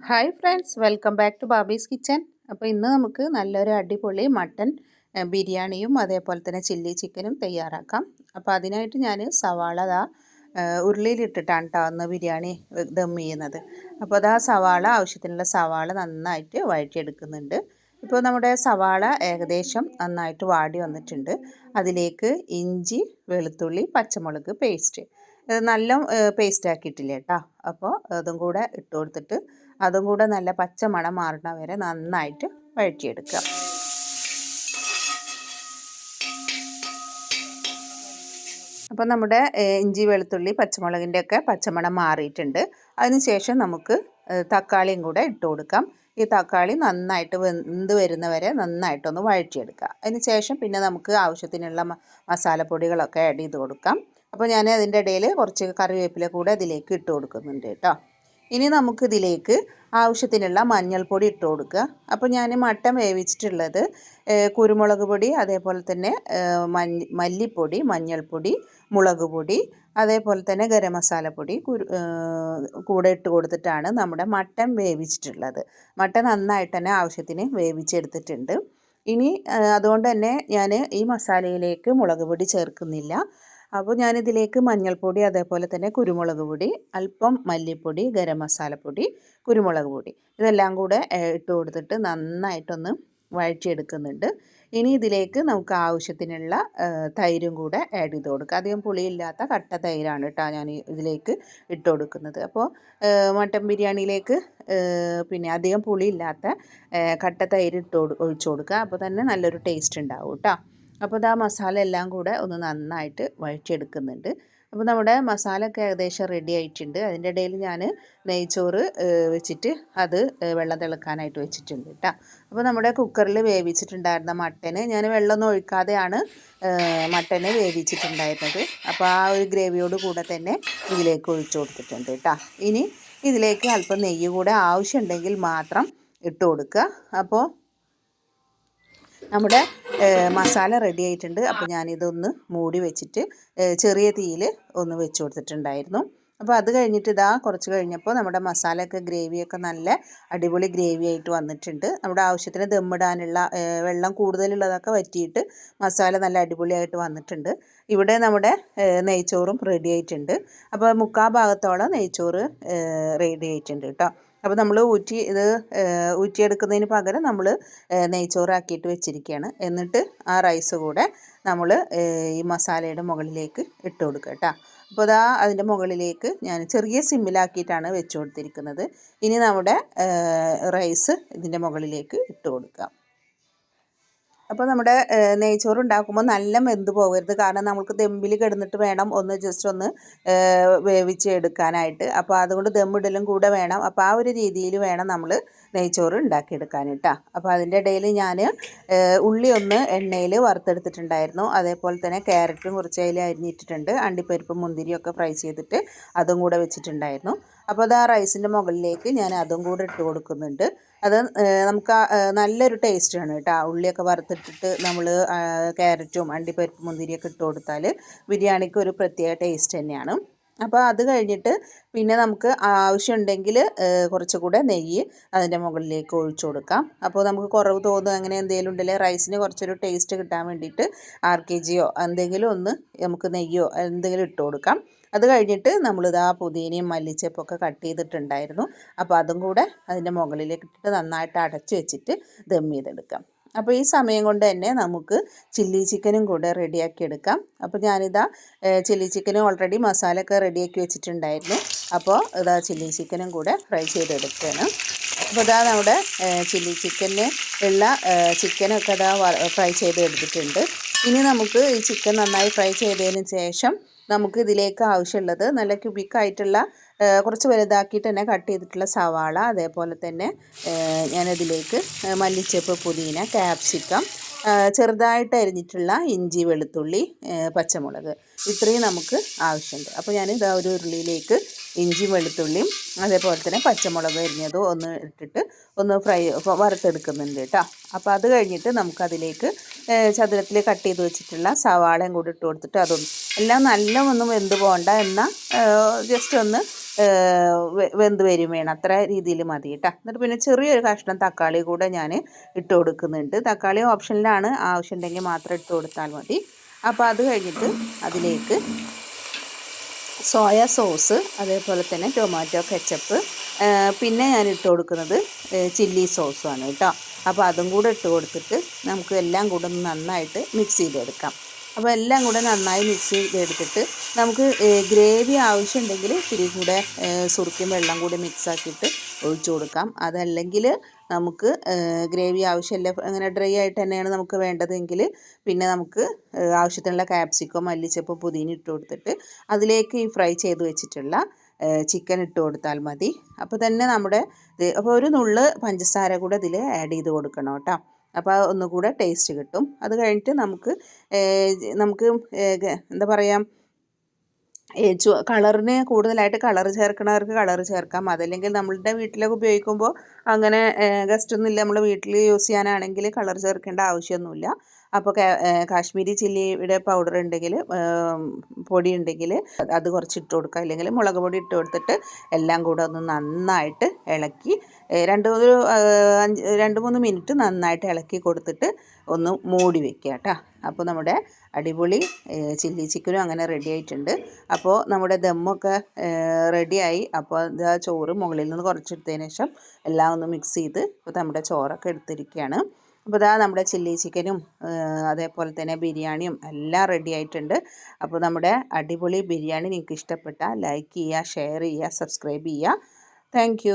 Hi friends, welcome back to Babi's kitchen. അപ്പോൾ ഇന്ന് നമുക്ക് നല്ലൊരു അടിപൊളി മട്ടൻ ബിരിയാണിയും അതേപോലെ തന്നെ ചില്ലി ചിക്കനും തയ്യാറാക്കാം. അപ്പോൾ അതിനായിട്ട് ഞാൻ സവാള ഉരുളിയിലിട്ടിട്ടാണ് കേട്ടോ അന്ന് ബിരിയാണി ദം ചെയ്യുന്നത്. അപ്പോൾ അതാ സവാള ആവശ്യത്തിനുള്ള സവാള നന്നായിട്ട് വഴറ്റിയെടുക്കുന്നുണ്ട്. ഇപ്പോൾ നമ്മുടെ സവാള ഏകദേശം നന്നായിട്ട് വാടി വന്നിട്ടുണ്ട്. അതിലേക്ക് ഇഞ്ചി, വെളുത്തുള്ളി, പച്ചമുളക് പേസ്റ്റ് നല്ല പേസ്റ്റ് ആക്കിയിട്ടില്ല കേട്ടോ. അപ്പോൾ അതും കൂടെ ഇട്ട് കൊടുത്തിട്ട് അതും കൂടെ നല്ല പച്ച മണം മാറണ വരെ നന്നായിട്ട് വഴറ്റിയെടുക്കുക. അപ്പോൾ നമ്മുടെ ഇഞ്ചി, വെളുത്തുള്ളി, പച്ചമുളകിൻ്റെ ഒക്കെ പച്ചമണം മാറിയിട്ടുണ്ട്. അതിനുശേഷം നമുക്ക് തക്കാളിയും കൂടെ ഇട്ട് കൊടുക്കാം. ഈ തക്കാളി നന്നായിട്ട് വെന്ത് വരുന്നവരെ നന്നായിട്ടൊന്ന് വഴറ്റിയെടുക്കുക. അതിന് ശേഷം പിന്നെ നമുക്ക് ആവശ്യത്തിനുള്ള മസാലപ്പൊടികളൊക്കെ ആഡ് ചെയ്ത് കൊടുക്കാം. അപ്പോൾ ഞാൻ അതിൻ്റെ ഇടയിൽ കുറച്ച് കറിവേപ്പില കൂടെ അതിലേക്ക് ഇട്ട് കൊടുക്കുന്നുണ്ട് കേട്ടോ. ഇനി നമുക്കിതിലേക്ക് ആവശ്യത്തിനുള്ള മഞ്ഞൾപ്പൊടി ഇട്ട് കൊടുക്കുക. അപ്പോൾ ഞാൻ മട്ടൻ വേവിച്ചിട്ടുള്ളത് കുരുമുളക് പൊടി, അതേപോലെ തന്നെ മല്ലിപ്പൊടി, മഞ്ഞൾപ്പൊടി, മുളക് പൊടി, അതേപോലെ തന്നെ ഗരം മസാലപ്പൊടി കൂടെ ഇട്ട് കൊടുത്തിട്ടാണ് നമ്മുടെ മട്ടൻ വേവിച്ചിട്ടുള്ളത്. മട്ടൻ നന്നായിട്ട് തന്നെ ആവശ്യത്തിന് വേവിച്ചെടുത്തിട്ടുണ്ട്. ഇനി അതുകൊണ്ട് തന്നെ ഞാൻ ഈ മസാലയിലേക്ക് മുളക് പൊടി ചേർക്കുന്നില്ല. അപ്പോൾ ഞാനിതിലേക്ക് മഞ്ഞൾപ്പൊടി, അതേപോലെ തന്നെ കുരുമുളക് പൊടി, അല്പം മല്ലിപ്പൊടി, ഗരം മസാലപ്പൊടി, കുരുമുളക് പൊടി ഇതെല്ലാം കൂടെ ഇട്ട് കൊടുത്തിട്ട് നന്നായിട്ടൊന്ന് വഴറ്റിയെടുക്കുന്നുണ്ട്. ഇനി ഇതിലേക്ക് നമുക്ക് ആവശ്യത്തിനുള്ള തൈരും കൂടെ ആഡ് ചെയ്ത് കൊടുക്കുക. അധികം പുളിയില്ലാത്ത കട്ട തൈരാണ് കേട്ടോ ഞാൻ ഇതിലേക്ക് ഇട്ട് കൊടുക്കുന്നത്. അപ്പോൾ മട്ടൻ ബിരിയാണിയിലേക്ക് പിന്നെ അധികം പുളിയില്ലാത്ത കട്ട തൈര് ഒഴിച്ചു കൊടുക്കുക. അപ്പോൾ തന്നെ നല്ലൊരു ടേസ്റ്റ് ഉണ്ടാവും കേട്ടോ. അപ്പോൾ ഇതാ മസാല എല്ലാം കൂടെ ഒന്ന് നന്നായിട്ട് വഴറ്റിയെടുക്കുന്നുണ്ട്. അപ്പോൾ നമ്മുടെ മസാല ഒക്കെ ഏകദേശം റെഡി ആയിട്ടുണ്ട്. അതിൻ്റെ ഇടയിൽ ഞാൻ നെയ്ച്ചോറ് വെച്ചിട്ട് അത് വെള്ളം തിളക്കാനായിട്ട് വെച്ചിട്ടുണ്ട് കേട്ടോ. അപ്പോൾ നമ്മുടെ കുക്കറിൽ വേവിച്ചിട്ടുണ്ടായിരുന്ന മട്ടന് ഞാൻ വെള്ളമൊന്നും ഒഴിക്കാതെയാണ് മട്ടന് വേവിച്ചിട്ടുണ്ടായിരുന്നത്. അപ്പോൾ ആ ഒരു ഗ്രേവിയോട് കൂടെ തന്നെ ഇതിലേക്ക് ഒഴിച്ചു കൊടുത്തിട്ടുണ്ട് കേട്ടോ. ഇനി ഇതിലേക്ക് അല്പം നെയ്യ് കൂടെ ആവശ്യമുണ്ടെങ്കിൽ മാത്രം ഇട്ട് കൊടുക്കുക. അപ്പോൾ നമ്മുടെ മസാല റെഡി ആയിട്ടുണ്ട്. അപ്പോൾ ഞാനിതൊന്ന് മൂടി വെച്ചിട്ട് ചെറിയ തീയിൽ ഒന്ന് വെച്ച് കൊടുത്തിട്ടുണ്ടായിരുന്നു. അപ്പോൾ അത് കഴിഞ്ഞിട്ട് ഇതാ കുറച്ച് കഴിഞ്ഞപ്പോൾ നമ്മുടെ മസാലയൊക്കെ ഗ്രേവിയൊക്കെ നല്ല അടിപൊളി ഗ്രേവി ആയിട്ട് വന്നിട്ടുണ്ട്. നമ്മുടെ ആവശ്യത്തിന് ദമ്മിടാനുള്ള വെള്ളം കൂടുതലുള്ളതൊക്കെ വറ്റിയിട്ട് മസാല നല്ല അടിപൊളിയായിട്ട് വന്നിട്ടുണ്ട്. ഇവിടെ നമ്മുടെ നെയ്ച്ചോറും റെഡി ആയിട്ടുണ്ട്. അപ്പോൾ മുക്കാൽ ഭാഗത്തോളം നെയ്ച്ചോറ് റെഡി ആയിട്ടുണ്ട് കേട്ടോ. അപ്പോൾ നമ്മൾ ഊറ്റിയെടുക്കുന്നതിന് പകരം നമ്മൾ നെയ്ച്ചോറാക്കിയിട്ട് വെച്ചിരിക്കുകയാണ്. എന്നിട്ട് ആ റൈസ് കൂടെ നമ്മൾ ഈ മസാലയുടെ മുകളിലേക്ക് ഇട്ട് കൊടുക്കുക കേട്ടോ. അപ്പോൾ അതാ അതിൻ്റെ മുകളിലേക്ക് ഞാൻ ചെറിയ സിമ്മിലാക്കിയിട്ടാണ് വെച്ച് കൊടുത്തിരിക്കുന്നത്. ഇനി നമ്മുടെ റൈസ് ഇതിൻ്റെ മുകളിലേക്ക് ഇട്ട് കൊടുക്കാം. അപ്പോൾ നമ്മുടെ നെയ്ച്ചോറ് ഉണ്ടാക്കുമ്പോൾ നല്ല വെന്ത് പോകരുത്. കാരണം നമുക്ക് ദമ്മിൽ കിടന്നിട്ട് വേണം ഒന്ന് ജസ്റ്റ് ഒന്ന് വേവിച്ച് എടുക്കാനായിട്ട്. അപ്പോൾ അതുകൊണ്ട് ദമ്മിടലും കൂടെ വേണം. അപ്പോൾ ആ ഒരു രീതിയിൽ വേണം നമ്മൾ നെയ്ച്ചോറ് ഉണ്ടാക്കിയെടുക്കാൻ കേട്ടോ. അപ്പോൾ അതിൻ്റെ ഇടയിൽ ഞാൻ ഉള്ളി ഒന്ന് എണ്ണയിൽ വറുത്തെടുത്തിട്ടുണ്ടായിരുന്നു. അതേപോലെ തന്നെ ക്യാരറ്റും കുറച്ച് അതിൽ അരിഞ്ഞിട്ടിട്ടുണ്ട്. അണ്ടിപ്പരിപ്പും മുന്തിരിയൊക്കെ ഫ്രൈ ചെയ്തിട്ട് അതും കൂടെ വെച്ചിട്ടുണ്ടായിരുന്നു. അപ്പോൾ അത് ആ റൈസിൻ്റെ മുകളിലേക്ക് ഞാൻ അതും കൂടെ ഇട്ട് കൊടുക്കുന്നുണ്ട്. അത് നമുക്ക് നല്ലൊരു ടേസ്റ്റാണ് കേട്ടോ. ഉള്ളിയൊക്കെ വറുത്തിട്ടിട്ട് നമ്മൾ ക്യാരറ്റും അണ്ടിപ്പരിപ്പും മുന്തിരിയൊക്കെ ഇട്ട് കൊടുത്താൽ ബിരിയാണിക്ക് ഒരു പ്രത്യേക ടേസ്റ്റ് തന്നെയാണ്. അപ്പോൾ അത് കഴിഞ്ഞിട്ട് പിന്നെ നമുക്ക് ആവശ്യമുണ്ടെങ്കിൽ കുറച്ചുകൂടെ നെയ്യ് അതിൻ്റെ മുകളിലേക്ക് ഒഴിച്ചു കൊടുക്കാം. അപ്പോൾ നമുക്ക് കുറവ് തോന്നുക അങ്ങനെ എന്തെങ്കിലും ഉണ്ടെങ്കിൽ റൈസിന് കുറച്ചൊരു ടേസ്റ്റ് കിട്ടാൻ വേണ്ടിയിട്ട് RKGയോ എന്തെങ്കിലും ഒന്ന് നമുക്ക് നെയ്യോ എന്തെങ്കിലും ഇട്ട് കൊടുക്കാം. അത് കഴിഞ്ഞിട്ട് നമ്മളിതാ പുതിനയും മല്ലിച്ചപ്പൊക്കെ കട്ട് ചെയ്തിട്ടുണ്ടായിരുന്നു. അപ്പോൾ അതും കൂടെ അതിൻ്റെ മുകളിലേക്ക് ഇട്ടിട്ട് നന്നായിട്ട് അടച്ചു വെച്ചിട്ട് ദം ചെയ്തെടുക്കാം. അപ്പോൾ ഈ സമയം കൊണ്ട് തന്നെ നമുക്ക് ചില്ലി ചിക്കനും കൂടെ റെഡിയാക്കി എടുക്കാം. അപ്പോൾ ഞാനിതാ ചില്ലി ചിക്കനും ഓൾറെഡി മസാലയൊക്കെ റെഡിയാക്കി വെച്ചിട്ടുണ്ടായിരുന്നു. അപ്പോൾ ഇതാ ചില്ലി ചിക്കനും കൂടെ ഫ്രൈ ചെയ്തെടുക്കുകയാണ്. അപ്പോൾ ഇതാ നമ്മുടെ ചില്ലി ചിക്കന് ഉള്ള ചിക്കനൊക്കെ ഇതാ ഫ്രൈ ചെയ്ത് എടുത്തിട്ടുണ്ട്. ഇനി നമുക്ക് ഈ ചിക്കൻ നന്നായി ഫ്രൈ ചെയ്തതിന് ശേഷം നമുക്ക് ഇതിലേക്ക് ആവശ്യമുള്ളത് നല്ല ക്യൂബിക്കായിട്ടുള്ള കുറച്ച് വലുതാക്കിയിട്ട് തന്നെ കട്ട് ചെയ്തിട്ടുള്ള സവാള, അതേപോലെ തന്നെ ഞാനതിലേക്ക് മല്ലിച്ചപ്പ്, പുതിന, ക്യാപ്സിക്കം, ചെറുതായിട്ട് അരിഞ്ഞിട്ടുള്ള ഇഞ്ചി, വെളുത്തുള്ളി, പച്ചമുളക് ഇത്രയും നമുക്ക് ആവശ്യമുണ്ട്. അപ്പോൾ ഞാൻ ഇതാ ഒരു ഉരുളിയിലേക്ക് ഇഞ്ചിയും വെളുത്തുള്ളിയും അതേപോലെ തന്നെ പച്ചമുളക് അരിഞ്ഞതും ഒന്ന് ഇട്ടിട്ട് ഒന്ന് വറുത്തെടുക്കുന്നുണ്ട് കേട്ടോ. അപ്പോൾ അത് കഴിഞ്ഞിട്ട് നമുക്കതിലേക്ക് ചതുരത്തിൽ കട്ട് ചെയ്ത് വെച്ചിട്ടുള്ള സവാളയും കൂടി ഇട്ട് കൊടുത്തിട്ട് അതൊന്നും എല്ലാം നല്ല ഒന്നും വെന്ത് പോകണ്ട, എന്നാൽ ജസ്റ്റ് ഒന്ന് വെന്ത് വരും വേണം, അത്ര രീതിയിൽ മതി കേട്ടോ. എന്നിട്ട് പിന്നെ ചെറിയൊരു കഷ്ണം തക്കാളി കൂടെ ഞാൻ ഇട്ട് കൊടുക്കുന്നുണ്ട്. തക്കാളി ഓപ്ഷനിലാണ്, ആവശ്യമുണ്ടെങ്കിൽ മാത്രം ഇട്ട് കൊടുത്താൽ മതി. അപ്പോൾ അത് കഴിഞ്ഞിട്ട് അതിലേക്ക് സോയ സോസ്, അതേപോലെ തന്നെ ടൊമാറ്റോ കെച്ചപ്പ്, പിന്നെ ഞാൻ ഇട്ട് കൊടുക്കുന്നത് ചില്ലി സോസുമാണ് കേട്ടോ. അപ്പോൾ അതും കൂടെ ഇട്ട് കൊടുത്തിട്ട് നമുക്ക് എല്ലാം കൂടെ ഒന്ന് നന്നായിട്ട് മിക്സ് ചെയ്തെടുക്കാം. അപ്പോൾ എല്ലാം കൂടെ നന്നായി മിക്സ് ചെയ്തെടുത്തിട്ട് നമുക്ക് ഗ്രേവി ആവശ്യമുണ്ടെങ്കിൽ ഇത്തിരി കൂടെ സുറുക്കിയും വെള്ളം കൂടി മിക്സാക്കിയിട്ട് ഒഴിച്ചു കൊടുക്കാം. അതല്ലെങ്കിൽ നമുക്ക് ഗ്രേവി ആവശ്യമില്ല, അങ്ങനെ ഡ്രൈ ആയിട്ട് തന്നെയാണ് നമുക്ക് വേണ്ടതെങ്കിൽ പിന്നെ നമുക്ക് ആവശ്യത്തിനുള്ള ക്യാപ്സിക്കം, മല്ലിച്ചപ്പ്, പുതിന ഇട്ട് കൊടുത്തിട്ട് അതിലേക്ക് ഈ ഫ്രൈ ചെയ്ത് വെച്ചിട്ടുള്ള ചിക്കൻ ഇട്ട് കൊടുത്താൽ മതി. അപ്പോൾ തന്നെ നമ്മുടെ അപ്പോൾ ഒരു നുള്ള് പഞ്ചസാര കൂടെ ഇതിൽ ആഡ് ചെയ്ത് കൊടുക്കണം കേട്ടോ. അപ്പോൾ ഒന്നുകൂടെ ടേസ്റ്റ് കിട്ടും. അത് കഴിഞ്ഞിട്ട് നമുക്ക് എന്താ പറയുക, കളറിന് കൂടുതലായിട്ട് കളർ ചേർക്കണവർക്ക് കളർ ചേർക്കാം. അതല്ലെങ്കിൽ നമ്മളുടെ വീട്ടിലൊക്കെ ഉപയോഗിക്കുമ്പോൾ അങ്ങനെ ഗസ്റ്റ് ഒന്നും ഇല്ല, നമ്മൾ വീട്ടിൽ യൂസ് ചെയ്യാനാണെങ്കിൽ കളർ ചേർക്കേണ്ട ആവശ്യമൊന്നുമില്ല. അപ്പോൾ കാശ്മീരി ചില്ലിയുടെ പൗഡർ ഉണ്ടെങ്കിൽ, പൊടി ഉണ്ടെങ്കിൽ അത് കുറച്ച് ഇട്ട് കൊടുക്കുക, അല്ലെങ്കിൽ മുളക് പൊടി ഇട്ട് കൊടുത്തിട്ട് എല്ലാം കൂടെ ഒന്ന് നന്നായിട്ട് ഇളക്കി 2-3 മിനിറ്റ് നന്നായിട്ട് ഇളക്കി കൊടുത്തിട്ട് ഒന്ന് മൂടി വെക്കുക കേട്ടോ. അപ്പോൾ നമ്മുടെ അടിപൊളി ചില്ലി ചിക്കനും അങ്ങനെ റെഡി ആയിട്ടുണ്ട്. അപ്പോൾ നമ്മുടെ ദമ്മൊക്കെ റെഡിയായി. അപ്പോൾ ഇതാ ചോറ് മുകളിൽ നിന്ന് കുറച്ചെടുത്തതിന് ശേഷം എല്ലാം ഒന്ന് മിക്സ് ചെയ്ത് ഇപ്പോൾ നമ്മുടെ ചോറൊക്കെ എടുത്തിരിക്കുകയാണ്. അപ്പോൾ ഇതാ നമ്മുടെ ചില്ലി ചിക്കനും അതേപോലെ തന്നെ ബിരിയാണിയും എല്ലാം റെഡി ആയിട്ടുണ്ട്. അപ്പോൾ നമ്മുടെ അടിപൊളി ബിരിയാണി നിങ്ങൾക്ക് ഇഷ്ടപ്പെട്ടാൽ ലൈക്ക് ചെയ്യുക, ഷെയർ ചെയ്യുക, സബ്സ്ക്രൈബ് ചെയ്യുക. താങ്ക്